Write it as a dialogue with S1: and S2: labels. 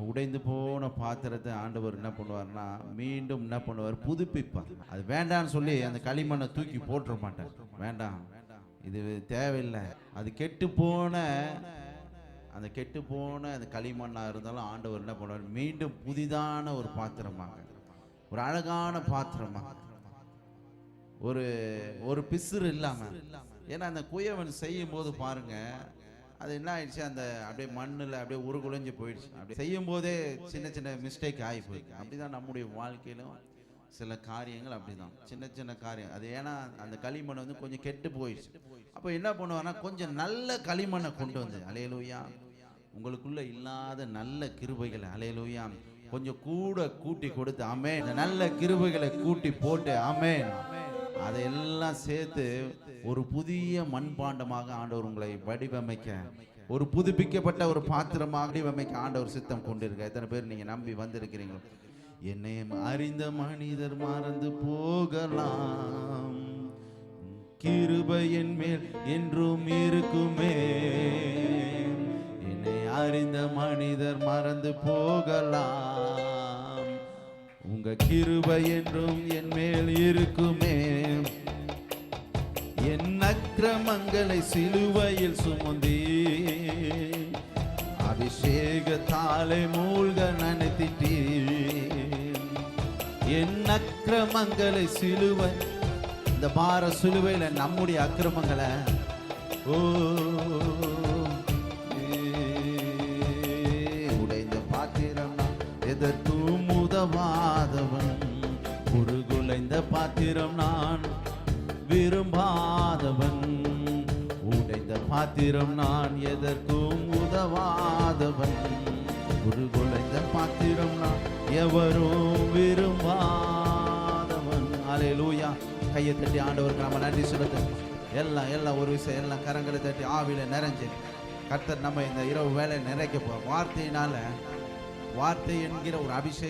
S1: உடைந்து போன பாத்திரத்தை ஆண்டவர் என்ன பண்ணுவார்னா மீண்டும் என்ன பண்ணுவார், புதுப்பிப்பார். அது வேண்டான்னு சொல்லி அந்த களிமண்ணை தூக்கி போட்டுற மாட்டார். வேண்டாம், இது தேவையில்லை. அது கெட்டு போன அந்த களிமண்ணாக இருந்தாலும் ஆண்டவர் என்ன பண்ணுவார், மீண்டும் புதிதான ஒரு பாத்திரமாக, ஒரு அழகான பாத்திரமாக, ஒரு பிசுறு இல்லாமல். ஏன்னா அந்த குயவன் செய்யும் போது பாருங்க, அது என்ன ஆயிடுச்சு, அந்த அப்படியே மண்ணில் அப்படியே உருகுலைஞ்சு போயிடுச்சு. அப்படி செய்யும் போதே சின்ன சின்ன மிஸ்டேக் ஆகி போயிடுச்சு. அப்படிதான் நம்முடைய வாழ்க்கையிலும் சில காரியங்கள் அப்படிதான், சின்ன சின்ன காரியம். அது ஏன்னா அந்த களிமண் வந்து கொஞ்சம் கெட்டு போயிடுச்சு. அப்போ என்ன பண்ணுவாங்கன்னா கொஞ்சம் நல்ல களிமண்ணை கொண்டு வந்து, அல்லேலூயா, உங்களுக்குள்ள இல்லாத நல்ல கிருபைகளை அல்லேலூயா கொஞ்சம் கூட கூட்டி கொடுத்து, ஆமென், நல்ல கிருபைகளை கூட்டி போட்டு, ஆமென், அதையெல்லாம் சேர்த்து ஒரு புதிய மண்பாண்டமாக ஆண்டவர் உங்களை வடிவமைக்க, ஒரு புதுப்பிக்கப்பட்ட ஒரு பாத்திரமாக வடிவமைக்க ஆண்டவர் சித்தம் கொண்டிருக்க. எத்தனை பேர் நீங்க நம்பி வந்திருக்கிறீங்களோ? என்னை அறிந்த மனிதர் மறந்து போகலாம், கிருபை என் மேல் என்றும் இருக்குமே. என்னை அறிந்த மனிதர் மறந்து போகலாம், உங்க கிருபை என்றும் என் மேல் இருக்குமே. என் அக்கிரமங்களை சிலுவையில் சுமந்தே, அபிஷேகத்தாலே மூழ்க நனைத்திட்டேன். என் அக்கிரமங்களை சிலுவை, இந்த பார சிலுவையில நம்முடைய அக்கிரமங்களை உடைந்த பாத்திரம் எதற்கும் உதவாதவன், உருகுலைந்த பாத்திரம் நான் விரும்பாதவன், உடைந்த பாத்திரம் நான் எதற்கும் உதவாதவன், உருகுலைந்த பாத்திரம் நான் எவரும் விரும்பாதவன். அல்லேலூயா. கையை தட்டி ஆண்டவருக்கு நம்ம நன்றி சொல்லுங்க. எல்லாம் ஒரு விஷயம், எல்லாம் கரங்களை தட்டி ஆவியில நிறைஞ்சு கர்த்தர் நம்ம இந்த இரவு வேலை நிறைக்க போறோம். வார்த்தை என்கிற ஒரு அபிஷேகம்